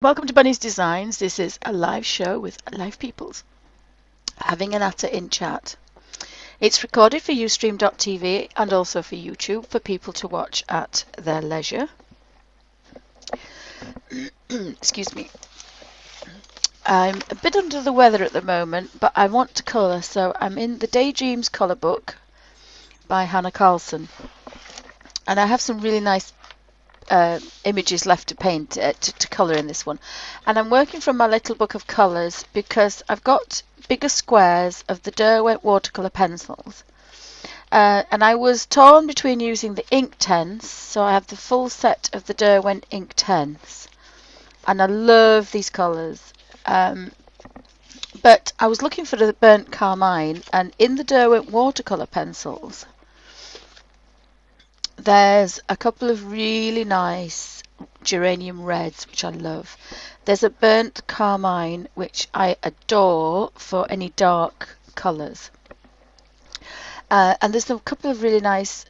Welcome to Bunny's Designs. This is a live show with live peoples having a natter in chat. It's recorded for Ustream.tv and also for YouTube for people to watch at their leisure. Excuse me. I'm a bit under the weather at the moment, but I want to colour, so I'm in the Daydreams colour book by Hanna Karlzon. And I have some really nice images left to paint, to colour in this one. And I'm working from my little book of colours because I've got bigger squares of the Derwent watercolour pencils. And I was torn between using the Inktense, so I have the full set of the Derwent Inktense. And I love these colours. But I was looking for the burnt carmine, and in the Derwent watercolour pencils, there's a couple of really nice geranium reds, which I love. There's a burnt carmine, which I adore for any dark colours. And there's a couple of really nice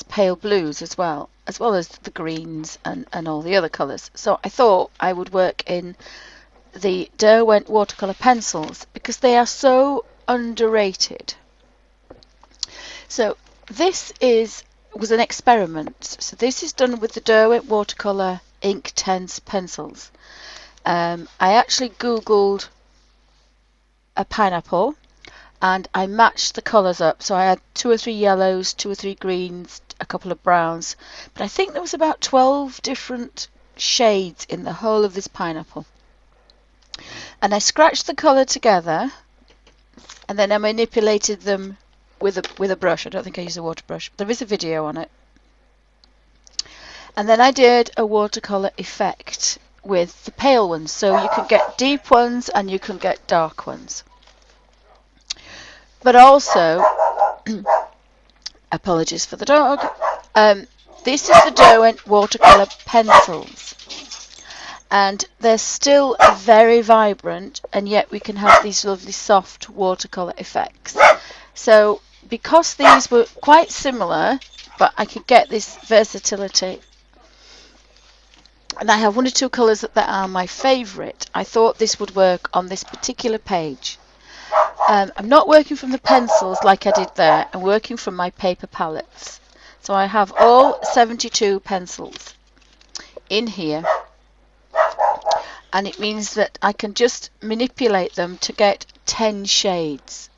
pale blues as well as the greens and all the other colours. So I thought I would work in the Derwent watercolour pencils because they are so underrated. So this was an experiment. So this is done with the Derwent watercolour Inktense pencils. I actually googled a pineapple and I matched the colours up. So I had 2 or 3 yellows, 2 or 3 greens, a couple of browns. But I think there was about 12 different shades in the whole of this pineapple. And I scratched the colour together and then I manipulated them with a brush. I don't think I used a water brush. There is a video on it. And then I did a watercolour effect with the pale ones. So you can get deep ones and you can get dark ones. But also, apologies for the dog, this is the Derwent watercolour pencils. And they're still very vibrant, and yet we can have these lovely soft watercolour effects. So because these were quite similar, but I could get this versatility, and I have 1 or 2 colours that are my favourite, I thought this would work on this particular page. I'm not working from the pencils like I did there, I'm working from my paper palettes. So I have all 72 pencils in here, and it means that I can just manipulate them to get 10 shades.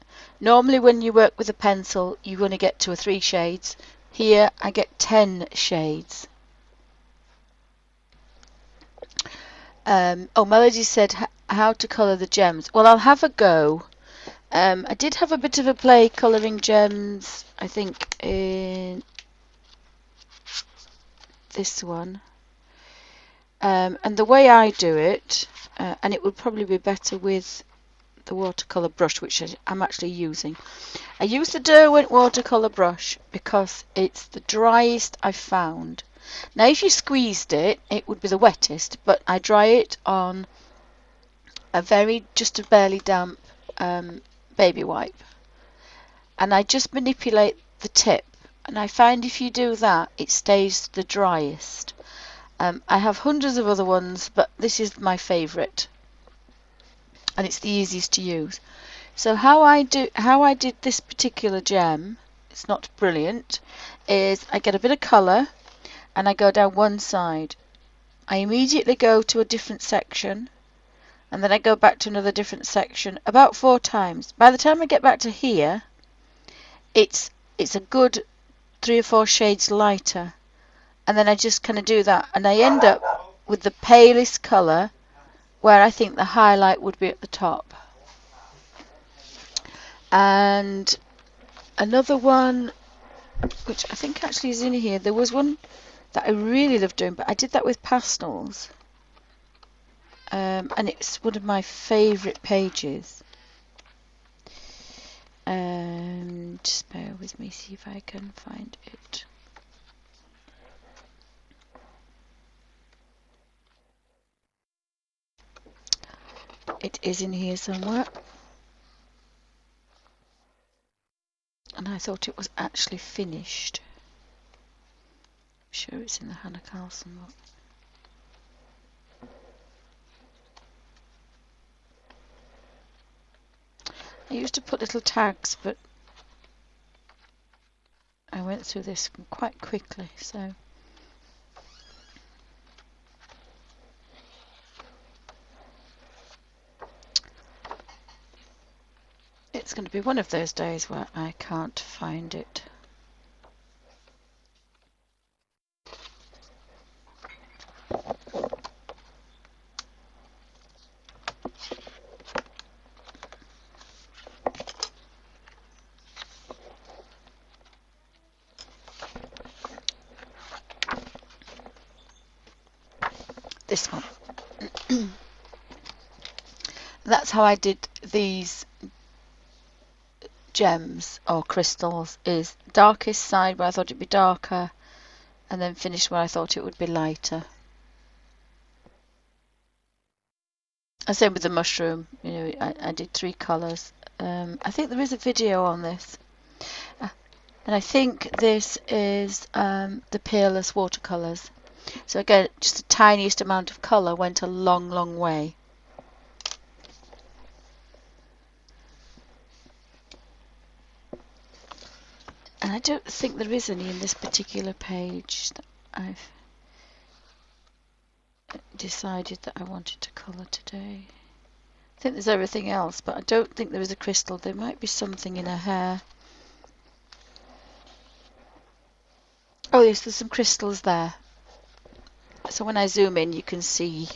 Normally when you work with a pencil you only get 2 or 3 shades. Here I get 10 shades. Melody said how to colour the gems. Well, I'll have a go. I did have a bit of a play colouring gems, I think in this one. And the way I do it, and it would probably be better with the watercolour brush, which I'm actually using. I use the Derwent watercolour brush because it's the driest I've found. Now if you squeezed it, it would be the wettest, but I dry it on just a barely damp baby wipe. And I just manipulate the tip, and I find if you do that, it stays the driest. I have hundreds of other ones, but this is my favourite, and it's the easiest to use. So how I did this particular gem, it's not brilliant, is I get a bit of colour and I go down one side. I immediately go to a different section, and then I go back to another different section about 4 times. By the time I get back to here, it's a good 3 or 4 shades lighter. And then I just kind of do that, and I end up with the palest colour where I think the highlight would be at the top. And another one, which I think actually is in here, there was one that I really love doing, but I did that with pastels. And it's one of my favourite pages. Just bear with me, see if I can find it. It is in here somewhere. And I thought it was actually finished. I'm sure it's in the Hanna Karlzon book. I used to put little tags, but I went through this quite quickly, so it's going to be one of those days where I can't find it. This one. That's how I did these gems or crystals, is darkest side where I thought it'd be darker, and then finished where I thought it would be lighter. And same with the mushroom, you know, I did 3 colours. I think there is a video on this. And I think this is the peerless watercolours. So again, just the tiniest amount of colour went a long, long way. And I don't think there is any in this particular page that I've decided that I wanted to colour today. I think there's everything else, but I don't think there is a crystal. There might be something in her hair. Oh yes, there's some crystals there. So when I zoom in, you can see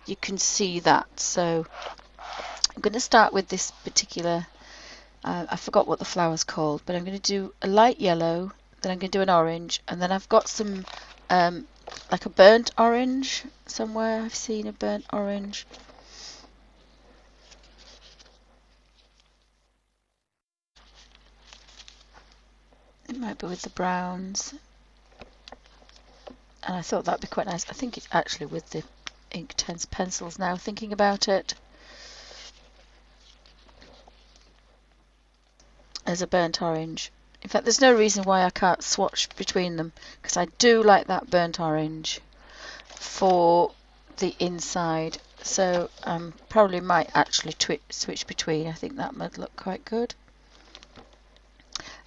that. So I'm going to start with this particular. I forgot what the flower's called, but I'm going to do a light yellow, then I'm going to do an orange, and then I've got some like a burnt orange somewhere. I've seen a burnt orange. It might be with the browns. And I thought that'd be quite nice. I think it's actually with the Inktense pencils now, thinking about it. As a burnt orange. In fact, there's no reason why I can't swatch between them, because I do like that burnt orange for the inside. So probably might actually switch between. I think that might look quite good.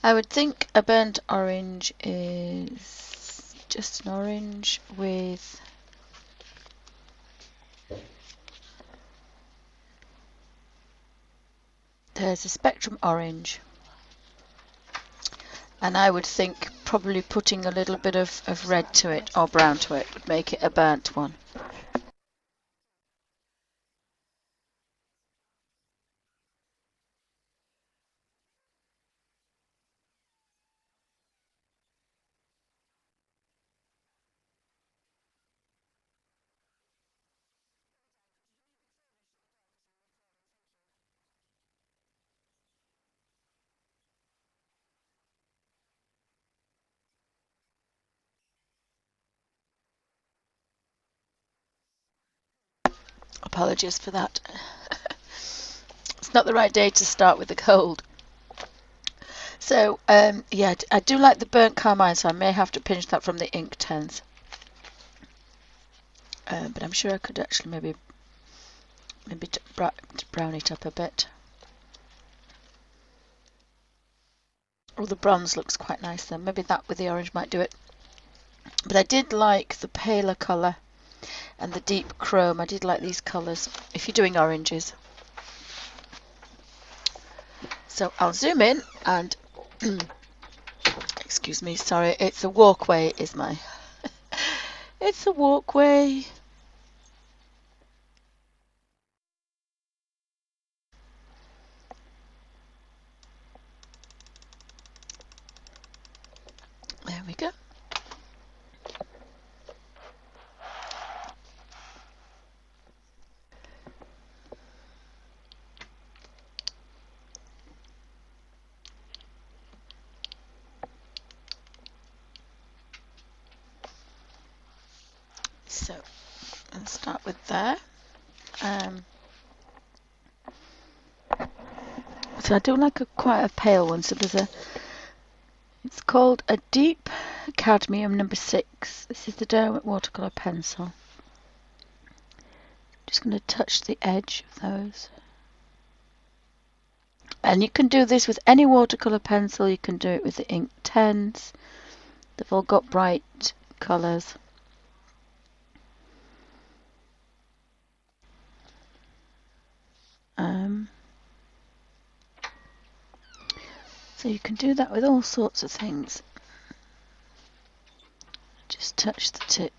I would think a burnt orange is just an orange with there's a spectrum orange. And I would think probably putting a little bit of red to it or brown to it would make it a burnt one. Apologies for that. It's not the right day to start with the cold. So yeah, I do like the burnt carmine, so I may have to pinch that from the Inktense. But I'm sure I could actually maybe brown it up a bit. Oh, the bronze looks quite nice then. Maybe that with the orange might do it. But I did like the paler colour and the deep chrome. I did like these colours if you're doing oranges. So I'll zoom in and excuse me, sorry, it's a walkway is my it's a walkway. There we go. So I'll start with there. So I do like quite a pale one. So it's called a deep cadmium number 6. This is the Derwent watercolour pencil. Just going to touch the edge of those. And you can do this with any watercolour pencil. You can do it with the Inktense. They've all got bright colours. So you can do that with all sorts of things. Just touch the tip.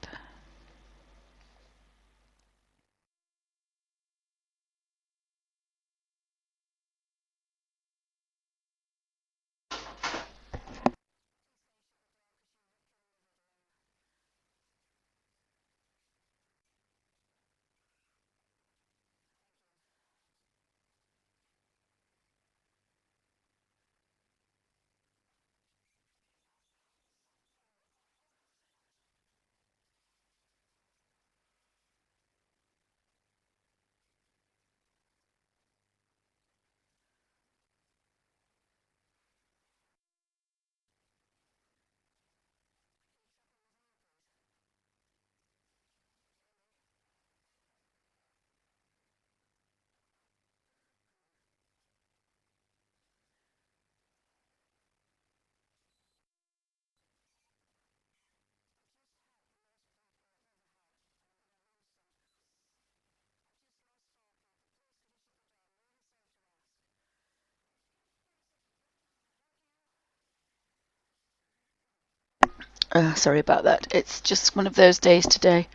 Sorry about that. It's just one of those days today.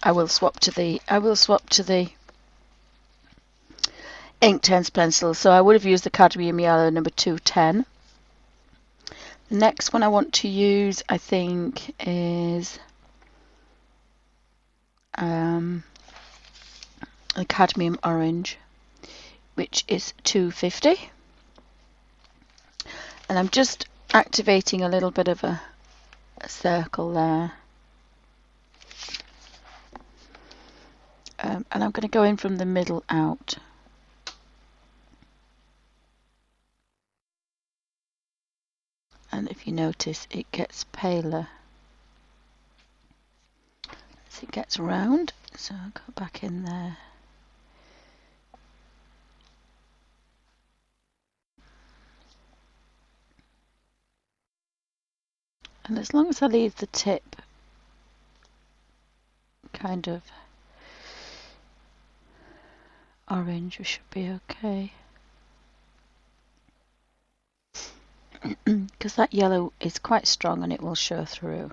I will swap to the Inktense pencil. So I would have used the cadmium yellow number 210. The next one I want to use, I think, is the cadmium orange, which is 250. And I'm just activating a little bit of a circle there. And I'm going to go in from the middle out. And if you notice, it gets paler as it gets round. So I'll go back in there. And as long as I leave the tip kind of orange, we should be okay. Because that yellow is quite strong and it will show through.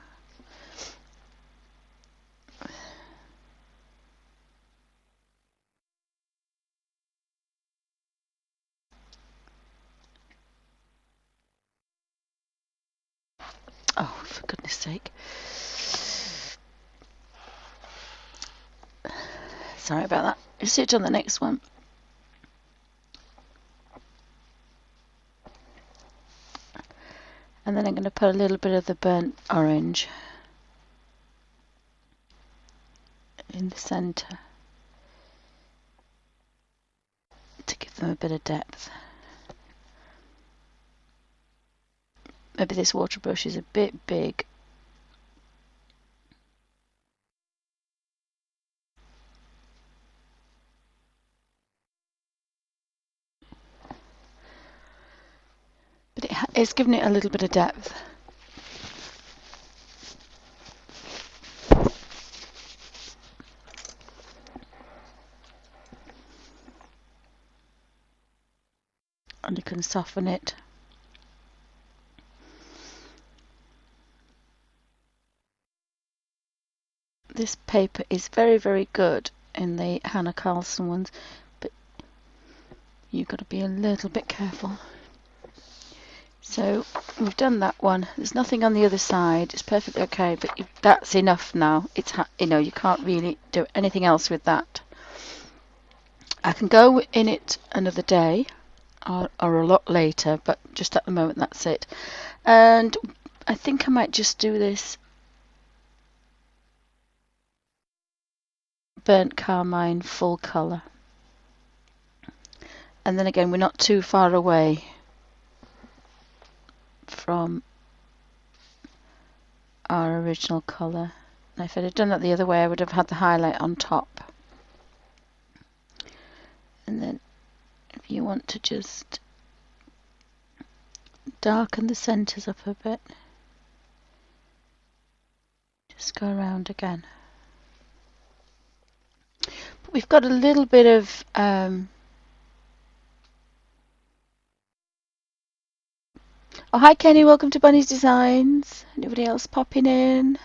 Oh, for goodness sake. Sorry about that. You'll see it on the next one. And then I'm going to put a little bit of the burnt orange in the centre to give them a bit of depth. Maybe this water brush is a bit big. But it's giving it a little bit of depth. And you can soften it. This paper is very, very good in the Hanna Karlzon ones, but you've got to be a little bit careful. So we've done that one. There's nothing on the other side. It's perfectly okay, but that's enough now. It's you can't really do anything else with that. I can go in it another day or a lot later, but just at the moment that's it. And I think I might just do this burnt carmine full colour. And then again, we're not too far away from our original colour. Now if I'd have done that the other way, I would have had the highlight on top. And then if you want to just darken the centres up a bit, just go around again. But we've got a little bit of oh, hi Kenny, welcome to Bunny's Designs. Anybody else popping in?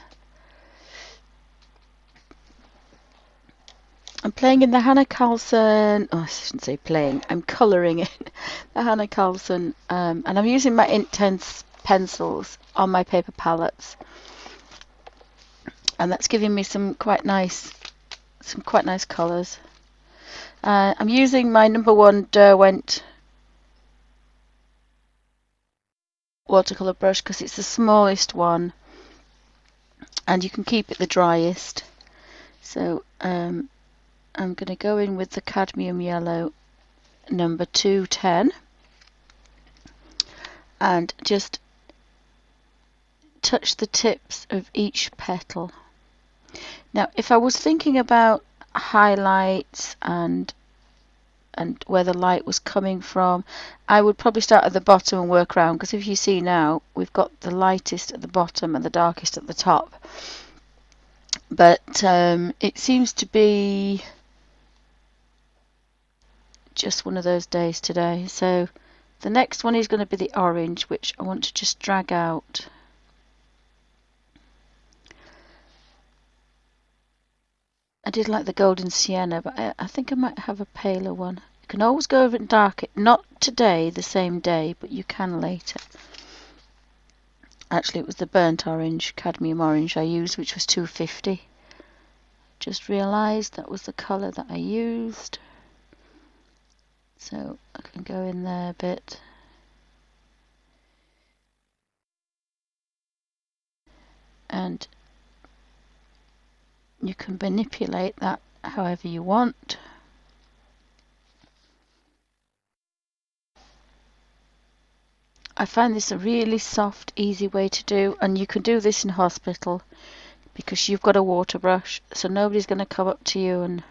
I'm playing in the Hanna Karlzon, oh I shouldn't say playing, I'm colouring in the Hanna Karlzon, and I'm using my Inktense pencils on my paper palettes, and that's giving me some quite nice colours. I'm using my #1 Derwent watercolour brush because it's the smallest one and you can keep it the driest. So I'm going to go in with the cadmium yellow number 210 and just touch the tips of each petal. Now if I was thinking about highlights and where the light was coming from, I would probably start at the bottom and work around, because if you see now we've got the lightest at the bottom and the darkest at the top, but it seems to be just one of those days today. So the next one is going to be the orange, which I want to just drag out. I did like the golden sienna, but I think I might have a paler one. You can always go over and darken it. Not today, the same day, but you can later. Actually, it was the burnt orange, cadmium orange I used, which was 250. Just realised that was the colour that I used. So I can go in there a bit. And you can manipulate that however you want. I find this a really soft, easy way to do, and you can do this in hospital because you've got a water brush, so nobody's going to come up to you and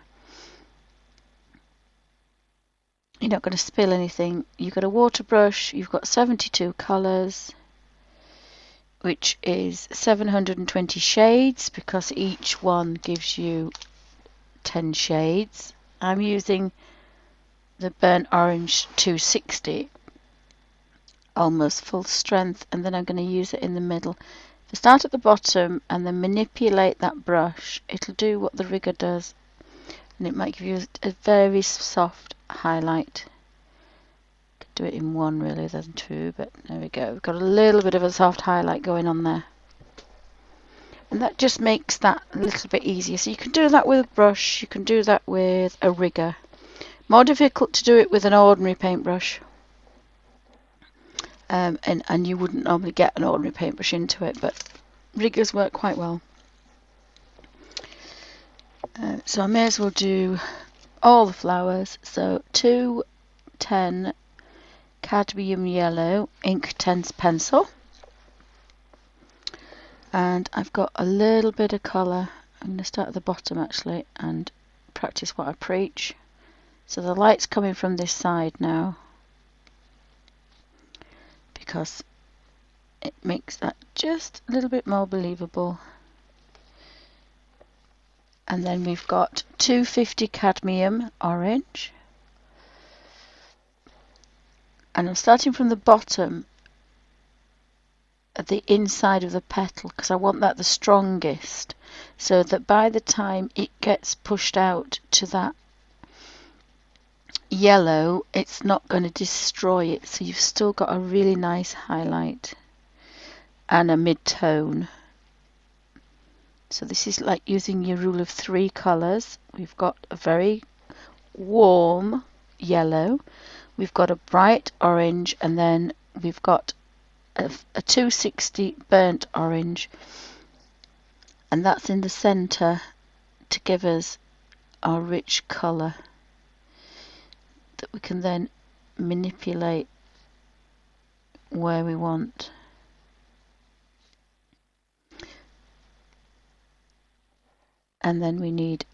you're not going to spill anything. You've got a water brush, you've got 72 colours, which is 720 shades because each one gives you 10 shades. I'm using the burnt orange 260, almost full strength, and then I'm going to use it in the middle. If I start at the bottom and then manipulate that brush, it'll do what the rigger does, and it might give you a very soft highlight. Could do it in one really than two, but there we go. We've got a little bit of a soft highlight going on there, and that just makes that a little bit easier. So you can do that with a brush, you can do that with a rigger. More difficult to do it with an ordinary paintbrush. And you wouldn't normally get an ordinary paintbrush into it, but riggers work quite well. So I may as well do all the flowers. So 210 cadmium yellow Inktense pencil, and I've got a little bit of colour. I'm going to start at the bottom actually and practice what I preach. So the light's coming from this side now, because it makes that just a little bit more believable. And then we've got 250 cadmium orange, and I'm starting from the bottom at the inside of the petal because I want that the strongest, so that by the time it gets pushed out to that yellow, it's not going to destroy it, so you've still got a really nice highlight and a mid-tone. So this is like using your rule of 3 colours. We've got a very warm yellow, we've got a bright orange, and then we've got a 260 burnt orange, and that's in the centre to give us our rich colour that we can then manipulate where we want. And then we need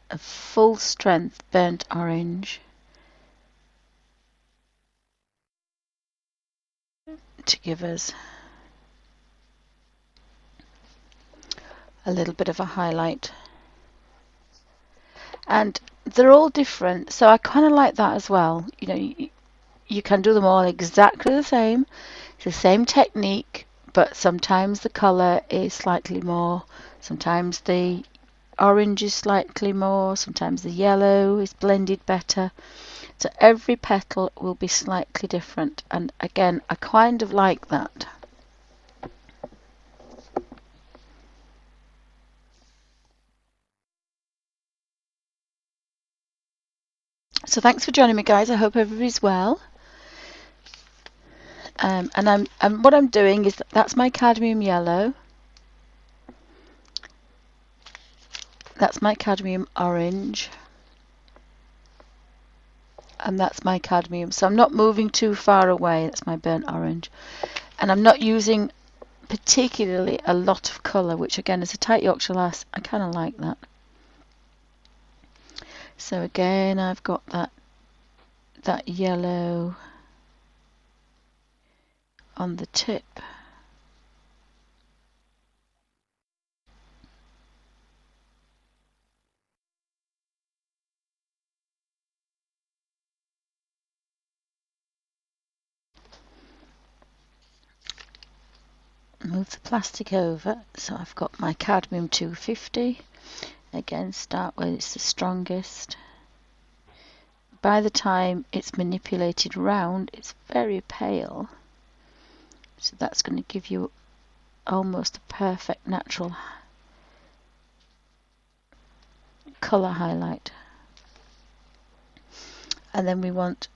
a full strength burnt orange to give us a little bit of a highlight. And they're all different, so I kind of like that as well. You know, you can do them all exactly the same. It's the same technique, but sometimes the colour is slightly more, sometimes the orange is slightly more, sometimes the yellow is blended better. So every petal will be slightly different, and again, I kind of like that. So thanks for joining me, guys. I hope everybody's well. And what I'm doing is that's my cadmium yellow, that's my cadmium orange, and that's my cadmium. So I'm not moving too far away. That's my burnt orange, and I'm not using particularly a lot of colour, which again, as a tight Yorkshire lass, I kind of like that. So again, I've got that yellow on the tip. Move the plastic over, so I've got my cadmium 250. Again, start where it's the strongest. By the time it's manipulated round, it's very pale. So that's going to give you almost a perfect natural colour highlight. And then we want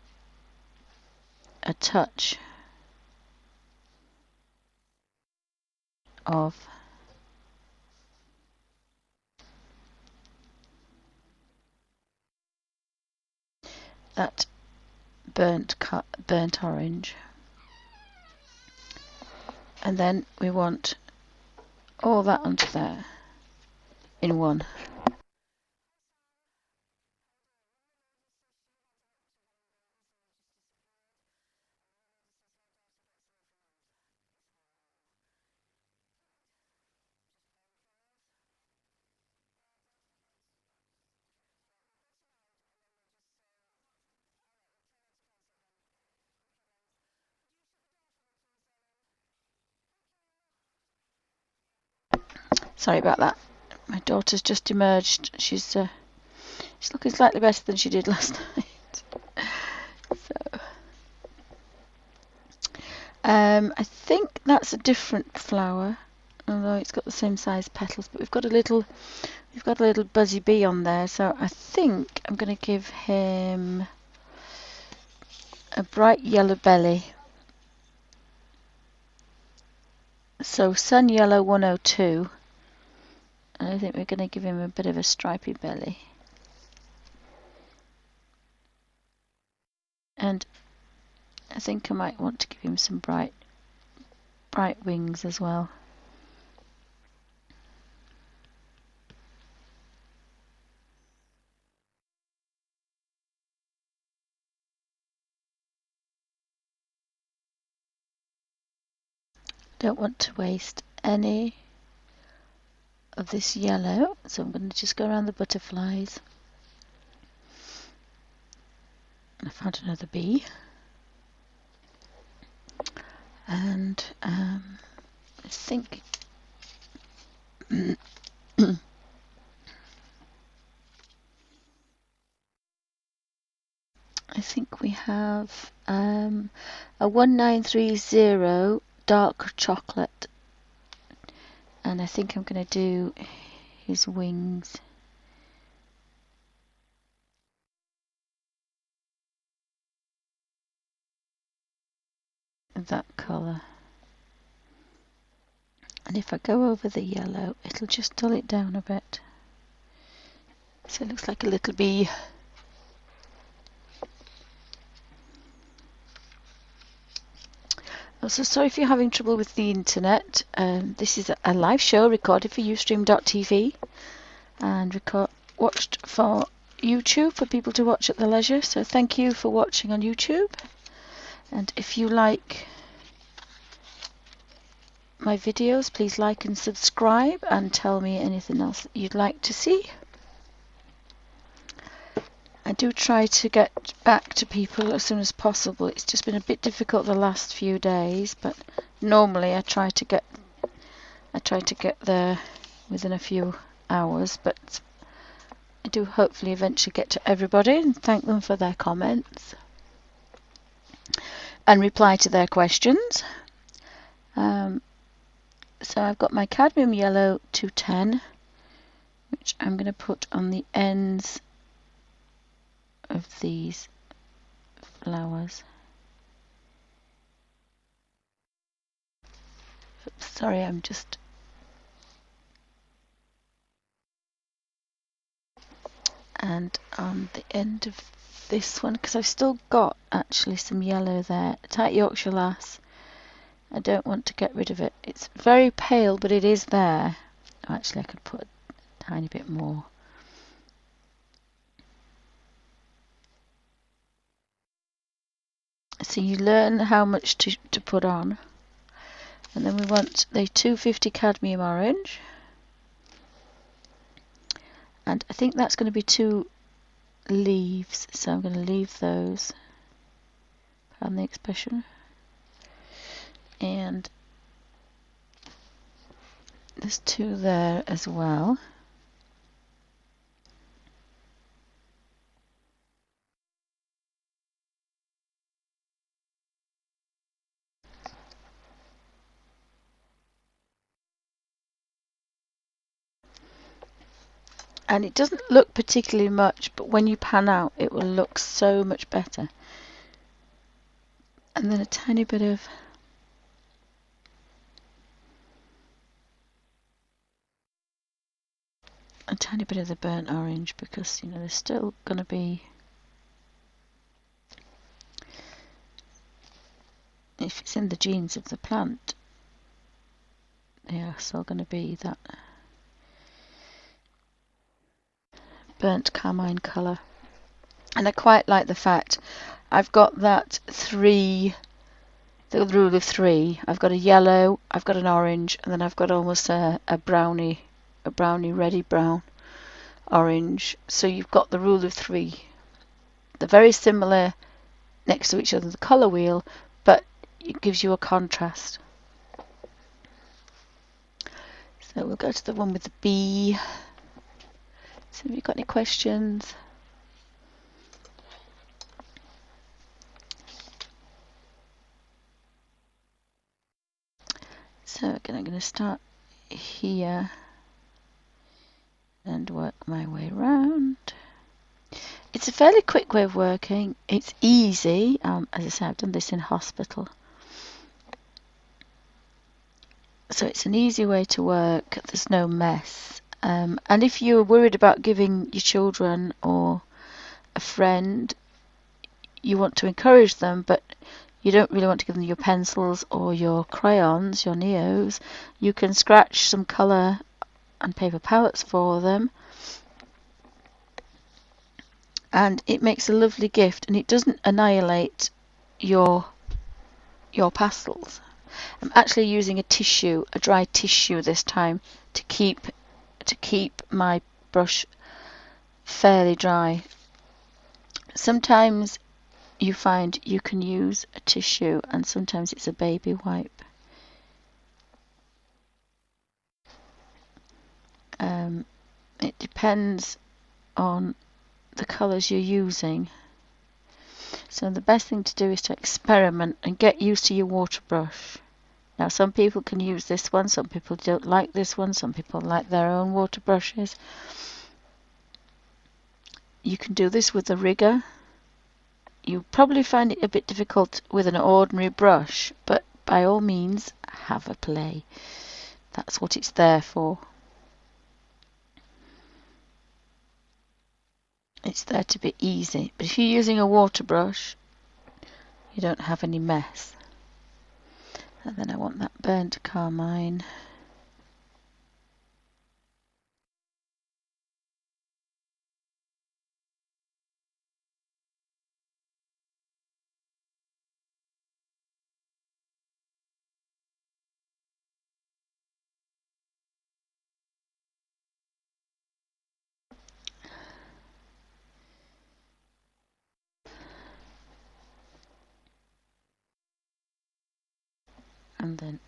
a touch of that burnt orange. And then we want all that onto there in one. Sorry about that. My daughter's just emerged. She's looking slightly better than she did last night. So, I think that's a different flower, although it's got the same size petals. But we've got a little buzzy bee on there. So I think I'm going to give him a bright yellow belly. So Sun Yellow 102. And I think we're going to give him a bit of a stripy belly. And I think I might want to give him some bright wings as well. Don't want to waste any of this yellow, so I'm going to just go around the butterflies. I found another bee. And I think I think we have a 1930 dark chocolate, and I think I'm going to do his wings. That colour. And if I go over the yellow, it'll just dull it down a bit. So it looks like a little bee. Also, sorry if you're having trouble with the internet. This is a live show recorded for Ustream.tv. and watched for YouTube for people to watch at their leisure. So thank you for watching on YouTube. And if you like my videos, please like and subscribe and tell me anything else that you'd like to see. I do try to get back to people as soon as possible. It's just been a bit difficult the last few days, but normally I try to get there within a few hours, but I do hopefully eventually get to everybody and thank them for their comments and reply to their questions. So I've got my cadmium yellow 210, which I'm going to put on the ends of these flowers. Oops, sorry, I'm just... And on the end of this one, because I've still got actually some yellow there, tight Yorkshire Lass. I don't want to get rid of it. It's very pale, but it is there. Oh, actually, I could put a tiny bit more. So you learn how much to put on. And then we want the 250 cadmium orange. And I think that's going to be 2 leaves, so I'm going to leave those. Pardon the expression. And there's 2 there as well. And it doesn't look particularly much, but when you pan out, it will look so much better. And then a tiny bit of the burnt orange, because there's still going to be, if it's in the genes of the plant, they are still going to be that burnt carmine colour. And I quite like the fact I've got that the rule of 3. I've got a yellow, I've got an orange, and then I've got almost a brownie reddy brown orange. So you've got the rule of 3. They're very similar next to each other, the colour wheel, but it gives you a contrast. So we'll go to the one with the bee. So have you got any questions? So again, I'm going to start here and work my way around. It's a fairly quick way of working. It's easy. As I say, I've done this in hospital. So it's an easy way to work. There's no mess. And if you're worried about giving your children or a friend, you want to encourage them, but you don't really want to give them your pencils or your crayons, your Neos, you can scratch some colour and paper palettes for them. And it makes a lovely gift, and it doesn't annihilate your pastels. I'm actually using a dry tissue this time to keep my brush fairly dry. Sometimes you find you can use a tissue, and sometimes it's a baby wipe. It depends on the colours you're using. So the best thing to do is to experiment and get used to your water brush. Now some people can use this one, some people don't like this one, some people like their own water brushes. You can do this with a rigger. You probably find it a bit difficult with an ordinary brush, but by all means have a play. That's what it's there for. It's there to be easy, but if you're using a water brush, you don't have any mess. And then I want that burnt carmine. and then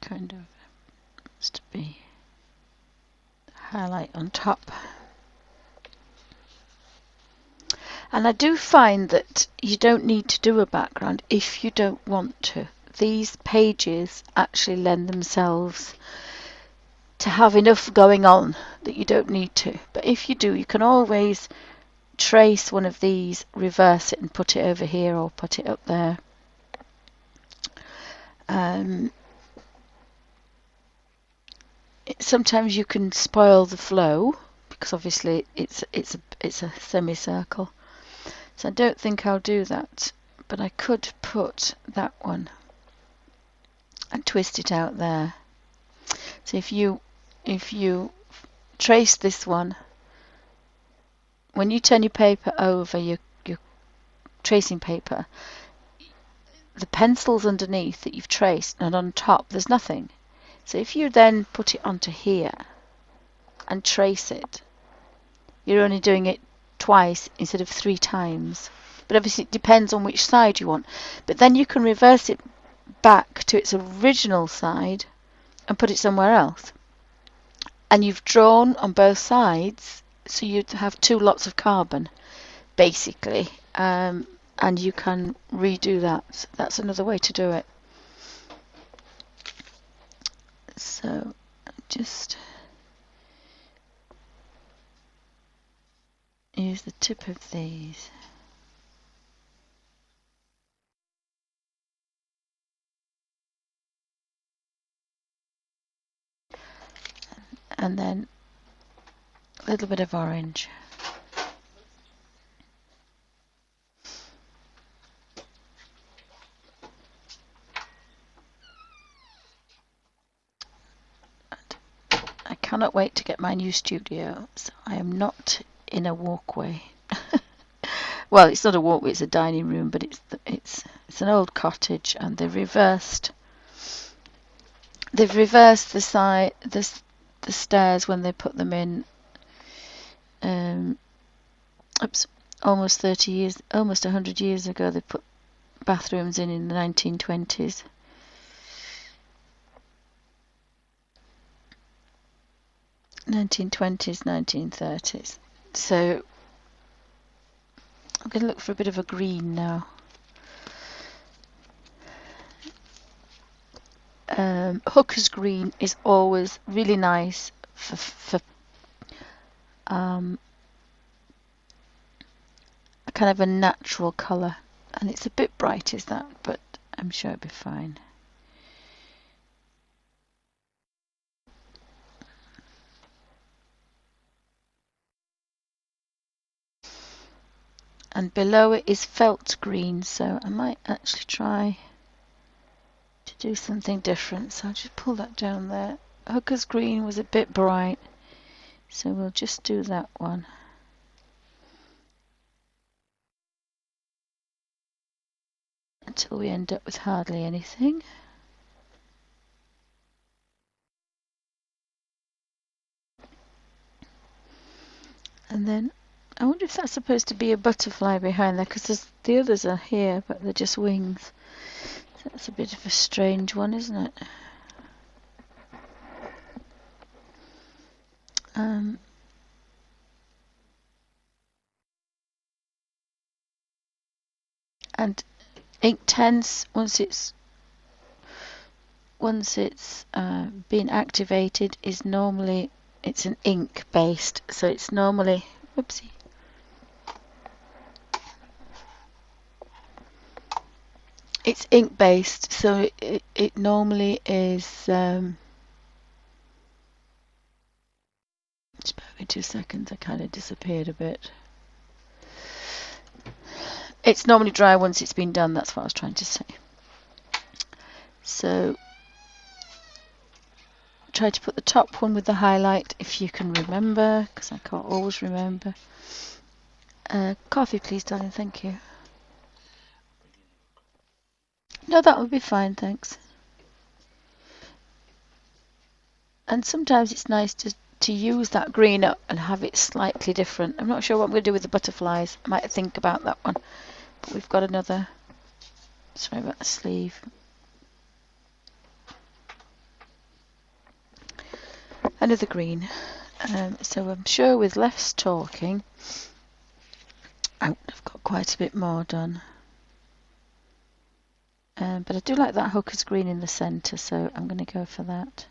kind of to be highlight on top. And I do find that you don't need to do a background if you don't want to. These pages actually lend themselves to have enough going on that you don't need to. But if you do, you can always trace one of these, reverse it and put it over here or put it up there. Sometimes you can spoil the flow because obviously it's a semicircle. So I don't think I'll do that, but I could put that one and twist it out there. So if you trace this one, when you turn your paper over, your tracing paper, the pencil's underneath that you've traced, and on top there's nothing. So if you then put it onto here and trace it, you're only doing it twice instead of 3 times. But obviously it depends on which side you want. But then you can reverse it back to its original side and put it somewhere else. And you've drawn on both sides, so you have 2 lots of carbon, basically. And you can redo that. That's another way to do it. So just use the tip of these. And then a little bit of orange. I cannot wait to get my new studio. So I am not in a walkway. Well, it's not a walkway; it's a dining room, but it's an old cottage, and they've reversed the stairs when they put them in. Almost 30 years, almost 100 years ago, they put bathrooms in the 1920s. '20s, 1930s. So I'm going to look for a bit of a green now. Hooker's green is always really nice for a kind of a natural colour, and it's a bit bright is that, but I'm sure it'll be fine. And below it is felt green, so I might actually try to do something different. So I'll just pull that down there. Hooker's green was a bit bright, so we'll just do that one. Until we end up with hardly anything. And then I wonder if that's supposed to be a butterfly behind there, because the others are here, but they're just wings. So that's a bit of a strange one, isn't it? And Inktense, once it's been activated, is normally, it's an ink based, so it's normally, whoopsie. It's ink based, so it normally is, just bear with me 2 seconds, I kind of disappeared a bit. It's normally dry once it's been done, that's what I was trying to say. So try to put the top one with the highlight if you can remember, because I can't always remember. Coffee please, darling, thank you. No, that would be fine, thanks. And sometimes it's nice to use that green up and have it slightly different. I'm not sure what I'm going to do with the butterflies. I might think about that one. But we've got another, sorry about the sleeve. another green. So I'm sure with less talking, I've got quite a bit more done. But I do like that hooker's green in the centre, so I'm going to go for that.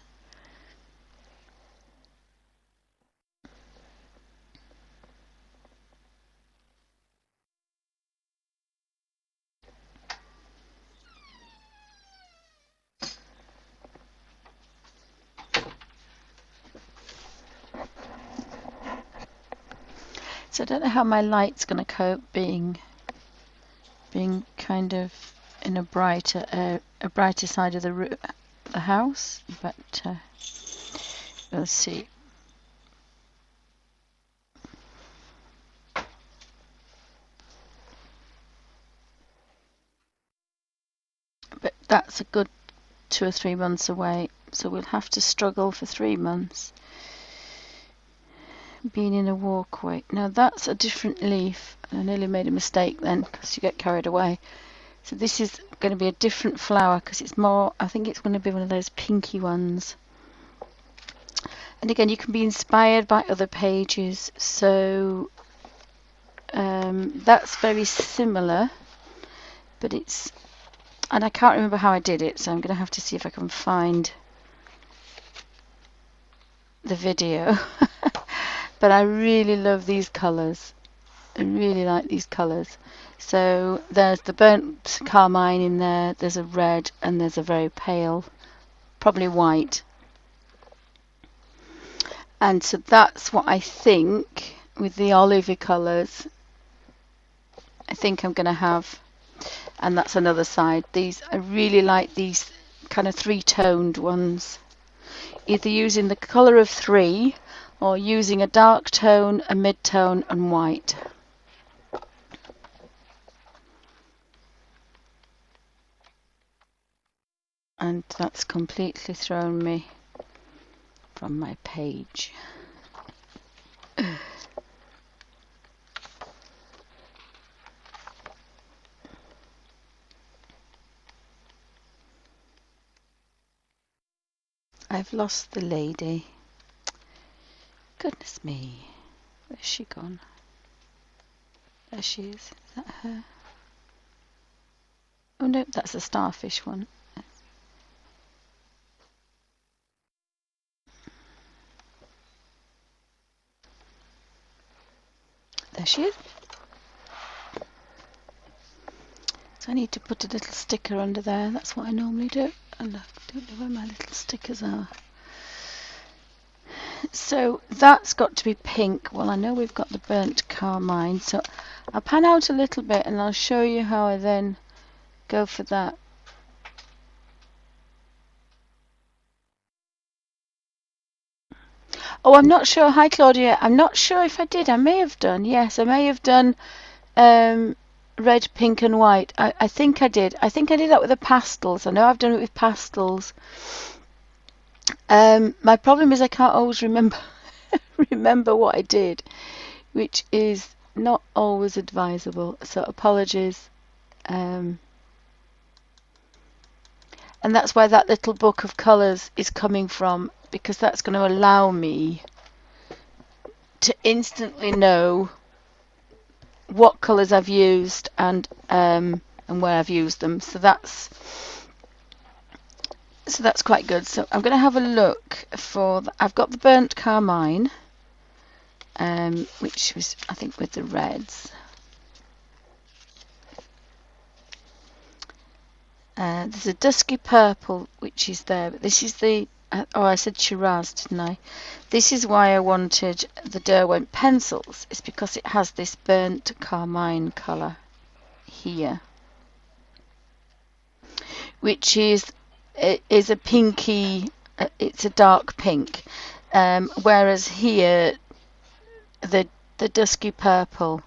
So I don't know how my light's going to cope being kind of in a brighter side of the house, but we'll see. But that's a good 2 or 3 months away, so we'll have to struggle for 3 months. Being in a walkway. Now that's a different leaf. I nearly made a mistake then because you get carried away. So this is going to be a different flower because it's more, I think it's going to be one of those pinky ones. And again, you can be inspired by other pages. So that's very similar, but it's, and I can't remember how I did it, so I'm going to have to see if I can find the video. But I really love these colours. I really like these colours. So there's the burnt carmine in there, there's a red, and there's a very pale, probably white. And so that's what I think with the olivey colours, I think I'm going to have. And that's another side. These, I really like these kind of 3-toned ones. Either using the colour of 3 or using a dark tone, a mid-tone and white. And that's completely thrown me from my page. I've lost the lady. Goodness me. Where's she gone? There she is. Is that her? Oh no, that's a starfish one. There she is. So I need to put a little sticker under there. That's what I normally do. And I don't know where my little stickers are. So that's got to be pink. Well, I know we've got the burnt carmine. So I'll pan out a little bit and I'll show you how I then go for that. Oh, I'm not sure. Hi, Claudia. I'm not sure if I did. I may have done. Yes, I may have done red, pink and white. I think I did. I think I did that with the pastels. I know I've done it with pastels. My problem is I can't always remember remember what I did, which is not always advisable. So apologies. And that's why that little book of colours is coming from, because that's going to allow me to instantly know what colours I've used and where I've used them. So that's quite good. So I'm going to have a look for I've got the burnt carmine, which was, I think, with the reds. There's a dusky purple which is there, but this is the oh, I said Shiraz, didn't I? This is why I wanted the Derwent pencils. It's because it has this burnt carmine colour here, which is a pinky. It's a dark pink, whereas here the dusky purple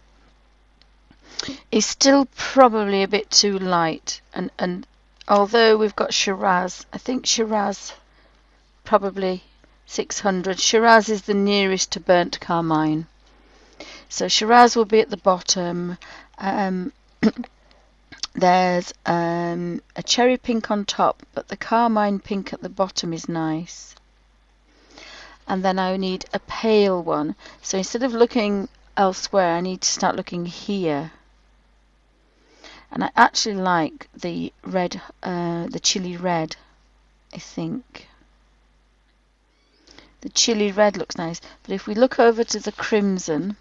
is still probably a bit too light. And although we've got Shiraz, I think Shiraz probably 600. Shiraz is the nearest to burnt carmine. So Shiraz will be at the bottom. There's a cherry pink on top, but the carmine pink at the bottom is nice. and then I need a pale one. So instead of looking elsewhere, I need to start looking here. And I actually like the red, the chili red, I think. The chili red looks nice, but if we look over to the crimson,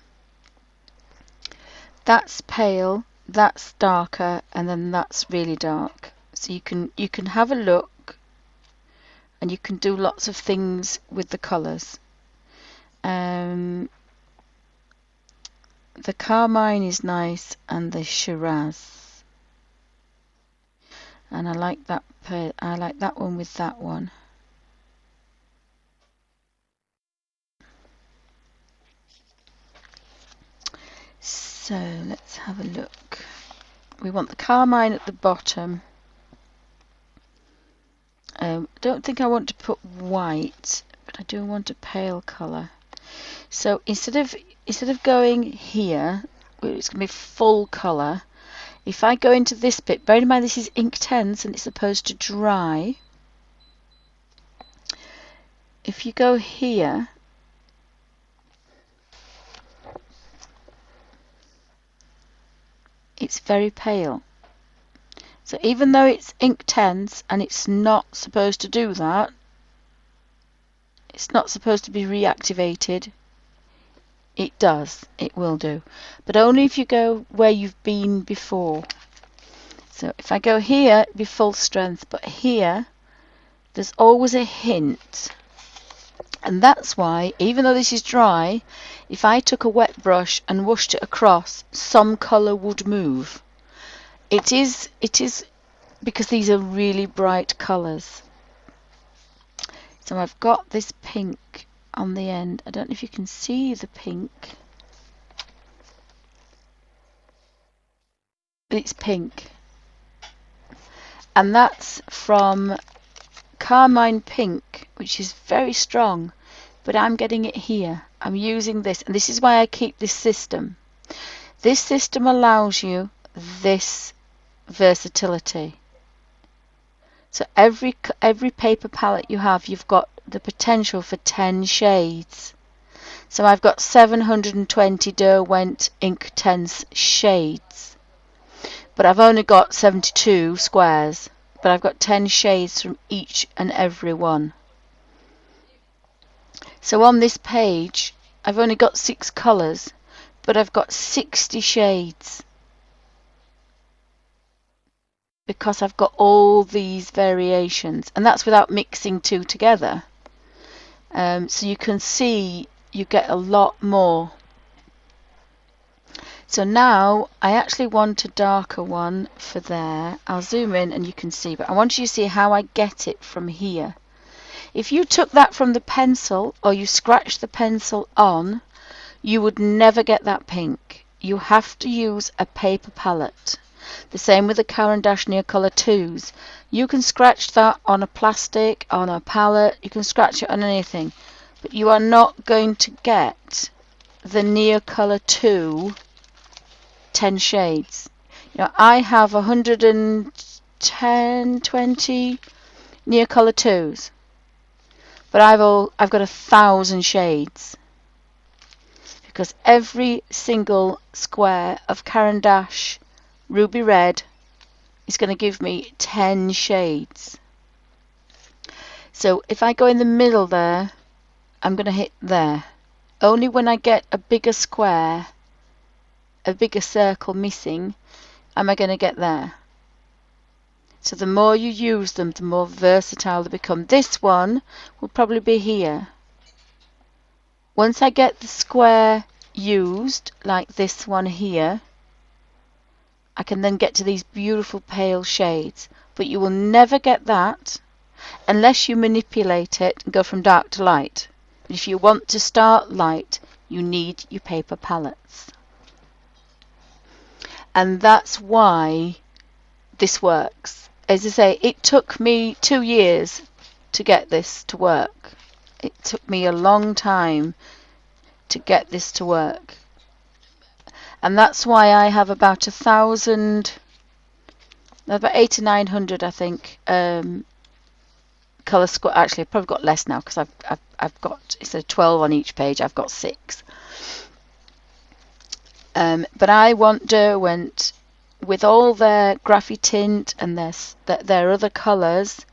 that's pale, that's darker, and then that's really dark. So you can have a look, and you can do lots of things with the colours. The carmine is nice, and the Shiraz, and I like that. I like that one with that one. So let's have a look. We want the carmine at the bottom. I don't think I want to put white, but I do want a pale colour. So instead of going here, where it's going to be full colour, if I go into this bit, bear in mind this is Inktense and it's supposed to dry. If you go here, it's very pale. So even though it's Inktense and it's not supposed to do that, it's not supposed to be reactivated, it does, it will do. But only if you go where you've been before. So if I go here, it'd be full strength, but here, there's always a hint. And that's why, even though this is dry, if I took a wet brush and washed it across, some colour would move. It is because these are really bright colours. So I've got this pink on the end. I don't know if you can see the pink. It's pink. And that's from Carmine Pink, which is very strong, but I'm getting it here. I'm using this, and this is why I keep this system. This system allows you this versatility. So every paper palette you have, you've got the potential for 10 shades. So I've got 720 Derwent Inktense shades, but I've only got 72 squares, but I've got 10 shades from each and every one. So on this page, I've only got 6 colours, but I've got 60 shades, because I've got all these variations, and that's without mixing 2 together. So you can see you get a lot more. So now I actually want a darker one for there. I'll zoom in and you can see, but I want you to see how I get it from here. If you took that from the pencil, or you scratched the pencil on, you would never get that pink. You have to use a paper palette. The same with the Caran d'Ache Neocolor 2s. You can scratch that on a plastic, on a palette, you can scratch it on anything, but you are not going to get the Neocolor 2 10 shades. You know, I have 110, 20 Neocolor 2s, but I've got 1,000 shades, because every single square of Caran d'Ache Ruby Red is going to give me 10 shades. So if I go in the middle there, I'm going to hit there. Only when I get a bigger square, a bigger circle missing, am I going to get there. So the more you use them, the more versatile they become. This one will probably be here. Once I get the square used, like this one here, I can then get to these beautiful pale shades, but you will never get that unless you manipulate it and go from dark to light. But if you want to start light, you need your paper palettes. And that's why this works. As I say, it took me 2 years to get this to work. It took me a long time to get this to work. And that's why I have about 1,000, about 800 to 900, I think, colour square. Actually, I've probably got less now because I've I've got, instead of 12 on each page, I've got 6. But I want Derwent with all their graphy tint and their other colours,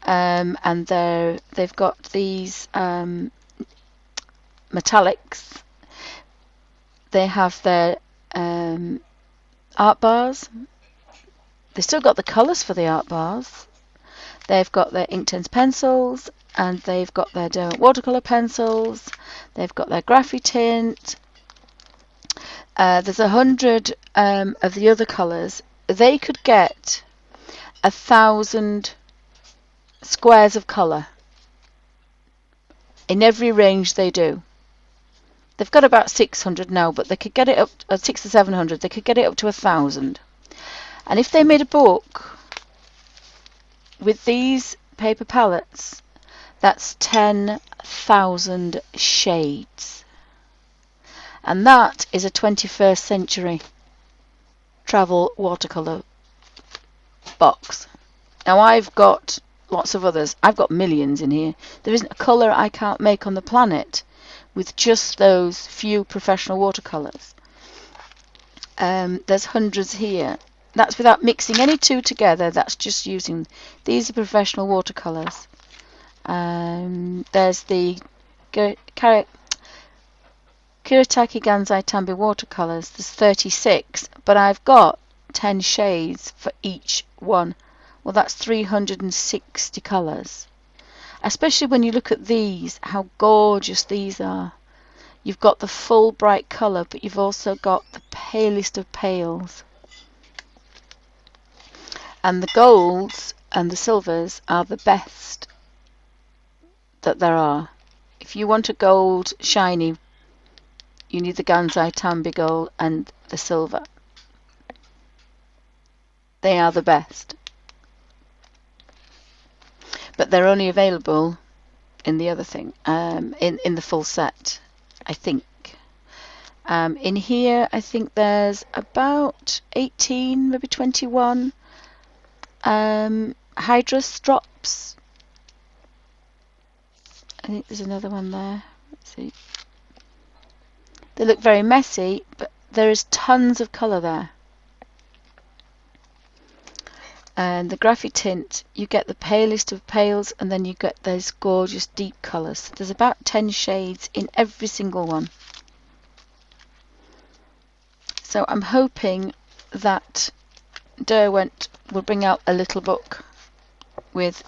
and they've got these metallics. They have their art bars. They've still got the colours for the art bars. They've got their Inktense pencils, and they've got their Derwent watercolour pencils. They've got their graphy tint. There's 100 of the other colours. They could get 1,000 squares of colour in every range they do. They've got about 600 now, but they could get it up 600 or 700. They could get it up to 1,000. And if they made a book with these paper palettes, that's 10,000 shades. And that is a 21st century travel watercolour box. Now I've got lots of others. I've got millions in here. There isn't a colour I can't make on the planet with just those few professional watercolours. There's hundreds here. That's without mixing any two together. That's just using, these are professional watercolours. There's the Kuretake Gansai Tambi watercolours. There's 36, but I've got 10 shades for each one. Well, that's 360 colours. Especially when you look at these, how gorgeous these are. You've got the full bright colour, but you've also got the palest of pales. And the golds and the silvers are the best that there are. If you want a gold shiny, you need the Gansai Tambi gold and the silver. They are the best. But they're only available in the other thing, in the full set, I think. In here, I think there's about 18, maybe 21 Hydrus drops. I think there's another one there. Let's see. They look very messy, but there is tons of colour there. And the graphy tint, you get the palest of pales, and then you get those gorgeous deep colours. There's about 10 shades in every single one. So I'm hoping that Derwent will bring out a little book with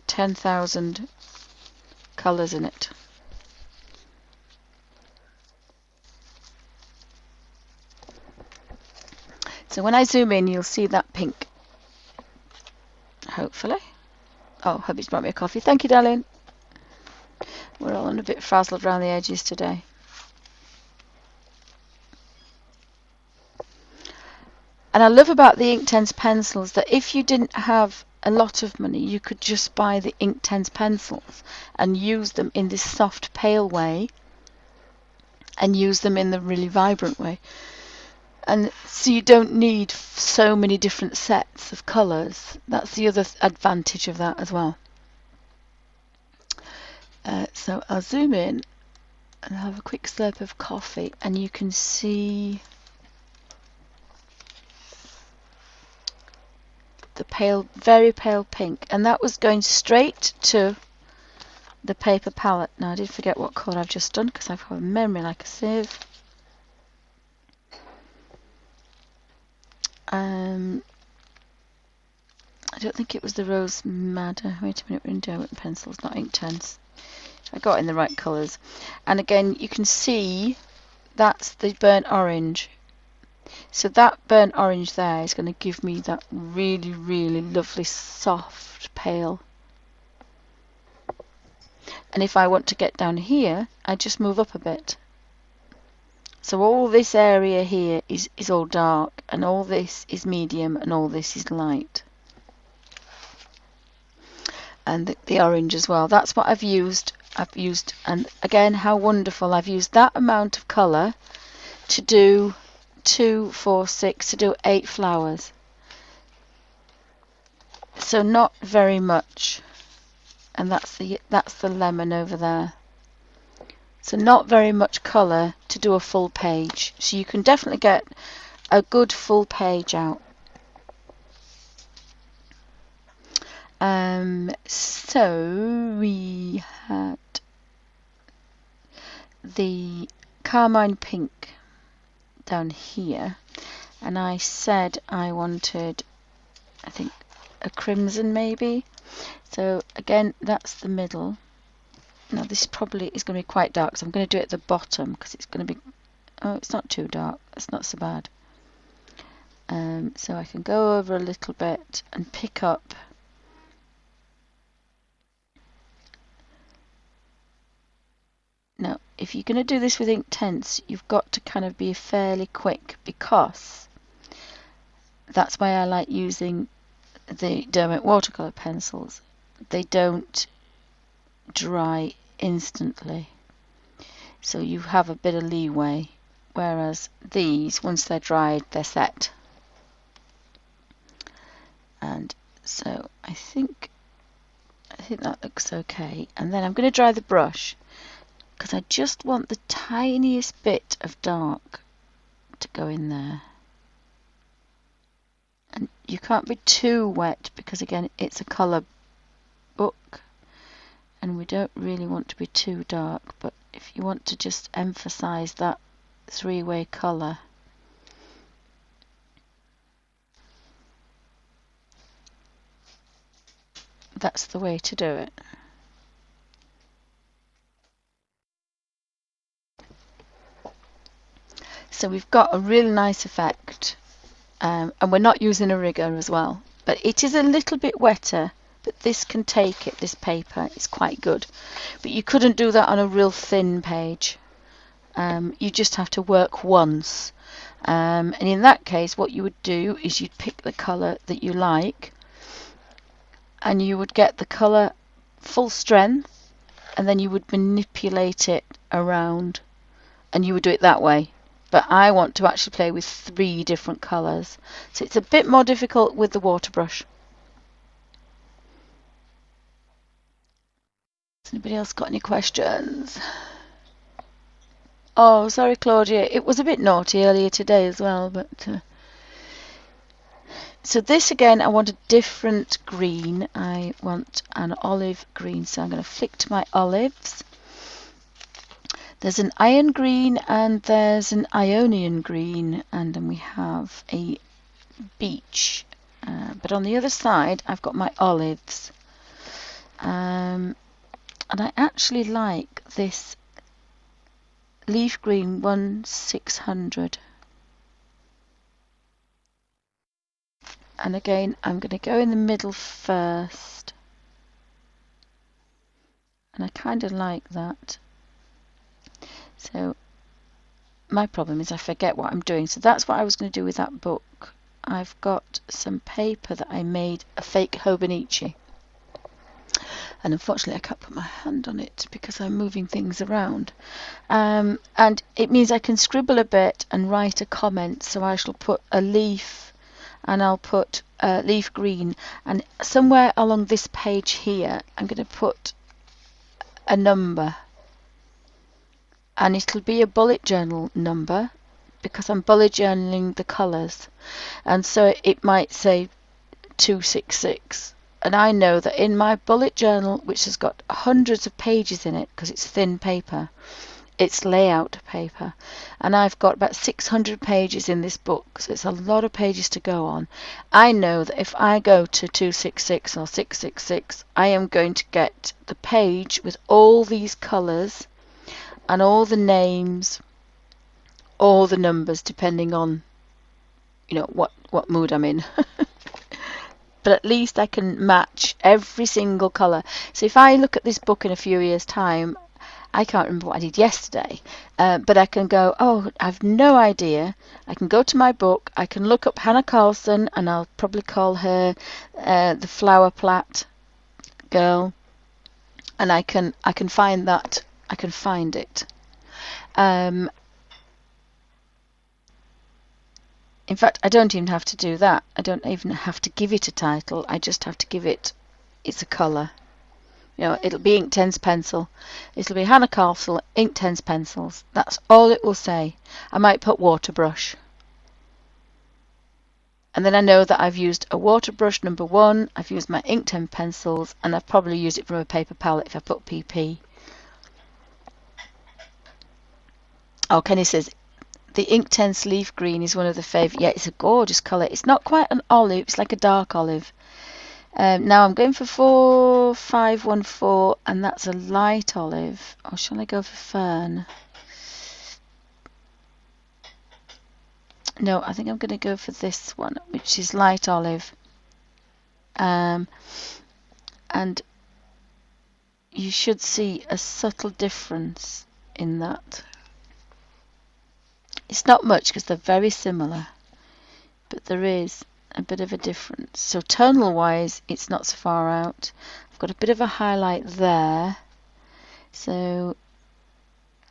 10,000 colours in it. So when I zoom in, you'll see that pink. Hopefully. Oh, hubby's brought me a coffee. Thank you, darling. We're all a bit frazzled around the edges today. And I love about the Inktense pencils that if you didn't have a lot of money, you could just buy the Inktense pencils and use them in this soft pale way and use them in the really vibrant way. And so you don't need so many different sets of colours. That's the other advantage of that as well. So I'll zoom in and have a quick slurp of coffee, and you can see the pale, very pale pink, and that was going straight to the paper palette. Now I did forget what colour I've just done because I've got a memory like a sieve. I don't think it was the Rose Madder. Wait a minute, we're in Derwent pencils, not Inktense. I got in the right colours. And again, you can see that's the burnt orange. So that burnt orange there is going to give me that really, really lovely soft pale. And if I want to get down here, I just move up a bit. So all this area here is all dark, and all this is medium, and all this is light. And the orange as well. That's what I've used. And again, how wonderful. I've used that amount of colour to do 2, 4, 6, to do 8 flowers. So not very much. and that's the lemon over there. So not very much colour to do a full page. So you can definitely get a good full page out. So we had the carmine pink down here, and I said I wanted, I think, a crimson maybe. So again, that's the middle. Now this probably is going to be quite dark, so I'm going to do it at the bottom because it's going to be, oh, it's not too dark, it's not so bad. So I can go over a little bit and pick up now. If you're going to do this with Inktense, you've got to kind of be fairly quick, because that's why I like using the Derwent watercolor pencils. They don't dry instantly, so you have a bit of leeway, whereas these, once they're dried, they're set. And so I think that looks okay. And then I'm going to dry the brush, because I just want the tiniest bit of dark to go in there. And you can't be too wet, because again, it's a colour book and we don't really want to be too dark. But if you want to just emphasize that three-way colour, that's the way to do it. So we've got a really nice effect, and we're not using a rigger as well, but it is a little bit wetter, but this can take it, this paper, it's quite good. But you couldn't do that on a real thin page. You just have to work once, and in that case what you would do is you'd pick the colour that you like, and you would get the colour full strength, and then you would manipulate it around, and you would do it that way. But I want to actually play with 3 different colours, so it's a bit more difficult with the water brush. Has anybody else got any questions? Oh, sorry, Claudia. It was a bit naughty earlier today as well, but so this again, I want a different green. I want an olive green, so I'm going to flick to my olives. There's an iron green and there's an Ionian green, and then we have a beach. But on the other side, I've got my olives. And I actually like this leaf green 1600. And again, I'm going to go in the middle first. And I kind of like that. So my problem is I forget what I'm doing. So that's what I was going to do with that book. I've got some paper that I made, a fake Hobonichi. And unfortunately I can't put my hand on it because I'm moving things around. And it means I can scribble a bit and write a comment. So I shall put a leaf, and I'll put leaf green. And somewhere along this page here, I'm going to put a number. And it'll be a bullet journal number, because I'm bullet journaling the colours. And so it might say 266. And I know that in my bullet journal, which has got hundreds of pages in it, because it's thin paper, it's layout paper, and I've got about 600 pages in this book, so it's a lot of pages to go on. I know that if I go to 266 or 666, I am going to get the page with all these colours and all the names, all the numbers, depending on, you know, what mood I'm in. But at least I can match every single colour. So if I look at this book in a few years' time, I can't remember what I did yesterday, but I can go, oh, I've no idea. I can go to my book, I can look up Hanna Karlzon, and I'll probably call her the flower plait girl, and I can find that. I can find it. In fact, I don't even have to do that. I don't even have to give it a title. I just have to give it, it's a colour. You know, it'll be Inktense pencil. It'll be Hanna Karlzon Inktense pencils. That's all it will say. I might put water brush. And then I know that I've used a water brush number 1, I've used my Inktense pencils, and I've probably used it from a paper palette if I put PP. Oh, Kenny says, the Inktense leaf green is one of the favourite. Yeah, it's a gorgeous colour. It's not quite an olive, it's like a dark olive. Now I'm going for 4514, and that's a light olive. Or shall I go for fern? No, I think I'm going to go for this one, which is light olive. And you should see a subtle difference in that. It's not much because they're very similar, but there is a bit of a difference. So tonal wise, it's not so far out. I've got a bit of a highlight there. So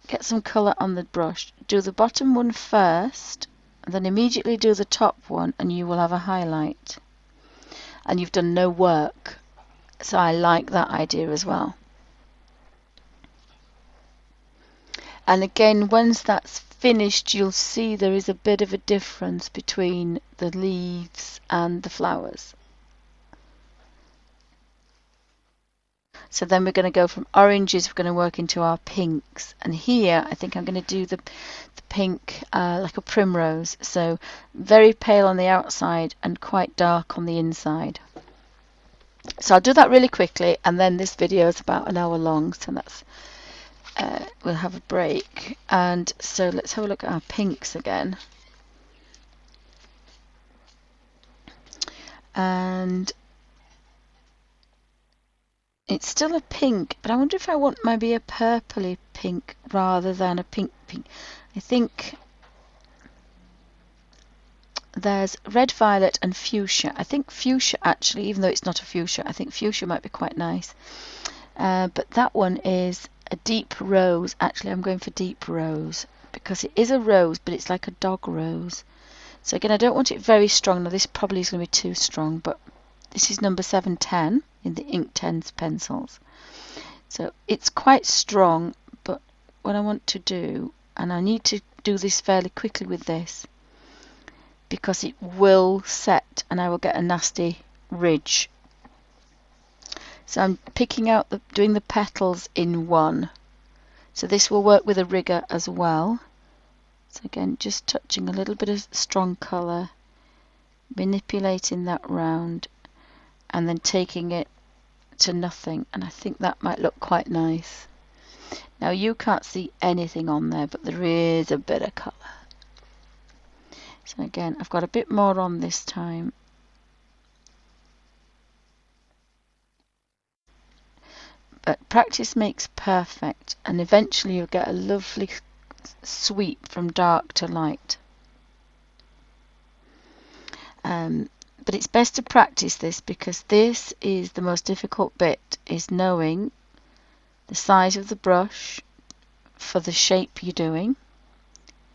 get some colour on the brush. Do the bottom one first, and then immediately do the top one, and you will have a highlight. And you've done no work. So I like that idea as well. And again, once that's finished, you'll see there is a bit of a difference between the leaves and the flowers. So then we're going to go from oranges, we're going to work into our pinks. And here, I think I'm going to do the pink like a primrose. So very pale on the outside and quite dark on the inside. So I'll do that really quickly, and then this video is about an hour long, so that's we'll have a break. And so let's have a look at our pinks again. And it's still a pink, but I wonder if I want maybe a purpley pink rather than a pink. I think there's red, violet and fuchsia. I think fuchsia actually, even though it's not a fuchsia, I think fuchsia might be quite nice. But that one is a deep rose. Actually, I'm going for deep rose because it is a rose, but it's like a dog rose. So again, I don't want it very strong. Now this probably is going to be too strong, but this is number 710 in the Inktense pencils. So it's quite strong, but what I want to do, and I need to do this fairly quickly with this, because it will set and I will get a nasty ridge. So I'm picking out doing the petals in one. So this will work with a rigger as well. So again, just touching a little bit of strong colour, manipulating that round, and then taking it to nothing. And I think that might look quite nice. Now you can't see anything on there, but there is a bit of colour. So again, I've got a bit more on this time. But practice makes perfect, and eventually you'll get a lovely sweep from dark to light. But it's best to practice this, because this is the most difficult bit, is knowing the size of the brush for the shape you're doing,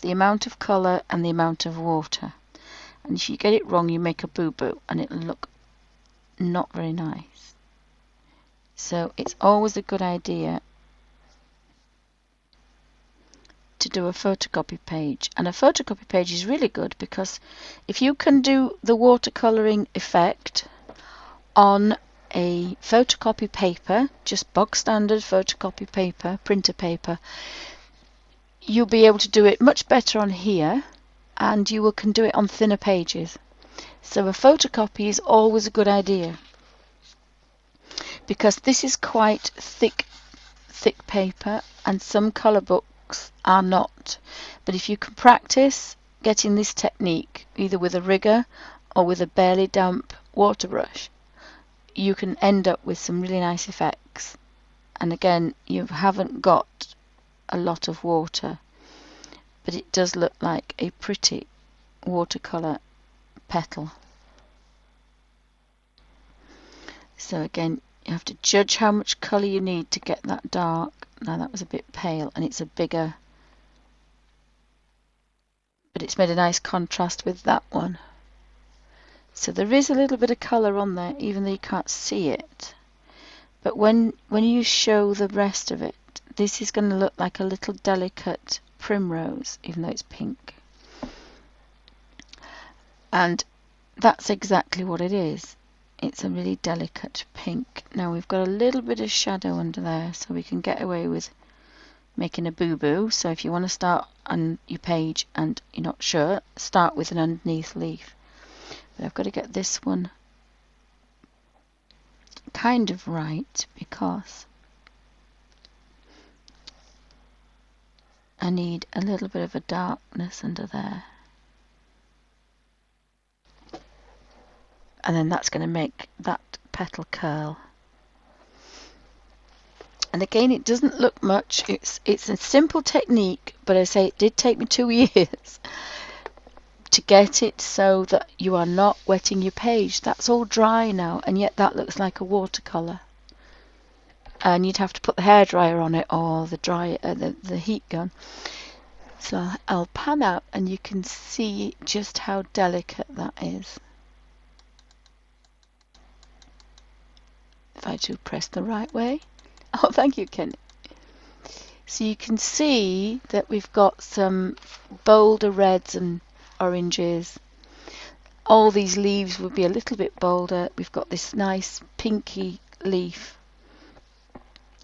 the amount of colour and the amount of water. And if you get it wrong, you make a boo-boo and it'll look not very nice. So it's always a good idea to do a photocopy page. And a photocopy page is really good because if you can do the watercolouring effect on a photocopy paper, just bog standard photocopy paper, printer paper, you'll be able to do it much better on here, and you can do it on thinner pages. So a photocopy is always a good idea, because this is quite thick paper, and some colour books are not. But if you can practice getting this technique either with a rigger or with a barely damp water brush, you can end up with some really nice effects. And again, you haven't got a lot of water, but it does look like a pretty watercolour petal. So again, you have to judge how much colour you need to get that dark. Now that was a bit pale, and it's a bigger, but it's made a nice contrast with that one. So there is a little bit of colour on there, even though you can't see it. But when you show the rest of it, this is going to look like a little delicate primrose, even though it's pink. And that's exactly what it is. It's a really delicate pink. Now we've got a little bit of shadow under there, so we can get away with making a boo-boo. So if you want to start on your page and you're not sure, start with an underneath leaf. But I've got to get this one kind of right, because I need a little bit of a darkness under there. And then that's going to make that petal curl. And again, it doesn't look much. It's a simple technique, but I say it did take me 2 years to get it so that you are not wetting your page. That's all dry now, and yet that looks like a watercolour. And you'd have to put the hairdryer on it, or the heat gun. So I'll pan out and you can see just how delicate that is. If I do press the right way. Oh, thank you, Ken. So you can see that we've got some bolder reds and oranges. All these leaves would be a little bit bolder. We've got this nice pinky leaf.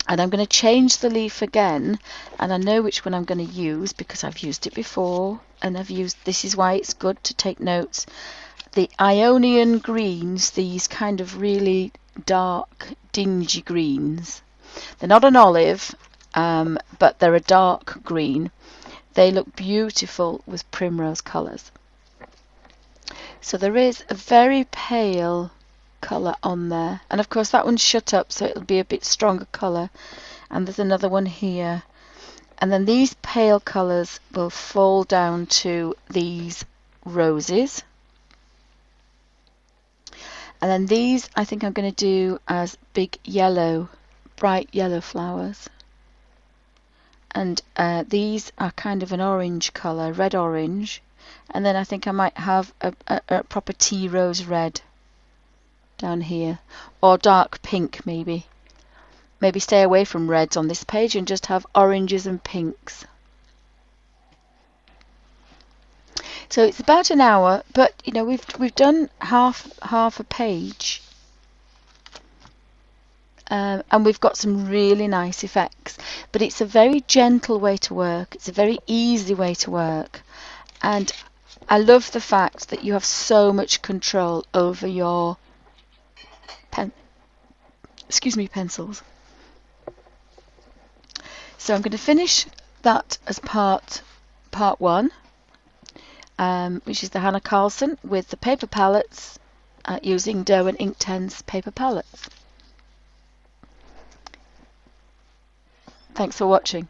And I'm going to change the leaf again, and I know which one I'm going to use because I've used it before, and this is why it's good to take notes. The Ionian greens, these kind of really dark, dingy greens. They're not an olive, but they're a dark green. They look beautiful with primrose colours. So there is a very pale colour on there, and of course that one's shut up, so it'll be a bit stronger colour. And there's another one here, and then these pale colours will fall down to these roses. And then these I think I'm going to do as big yellow, bright yellow flowers. And these are kind of an orange colour, red orange. And then I think I might have a proper tea rose red down here, or dark pink maybe. Maybe stay away from reds on this page and just have oranges and pinks. So it's about an hour, but you know we've done half a page, and we've got some really nice effects. But it's a very gentle way to work. It's a very easy way to work, and I love the fact that you have so much control over your pencils. So I'm going to finish that as part one, which is the Hanna Karlzon with the paper palettes, using Derwent Inktense paper palettes. Thanks for watching.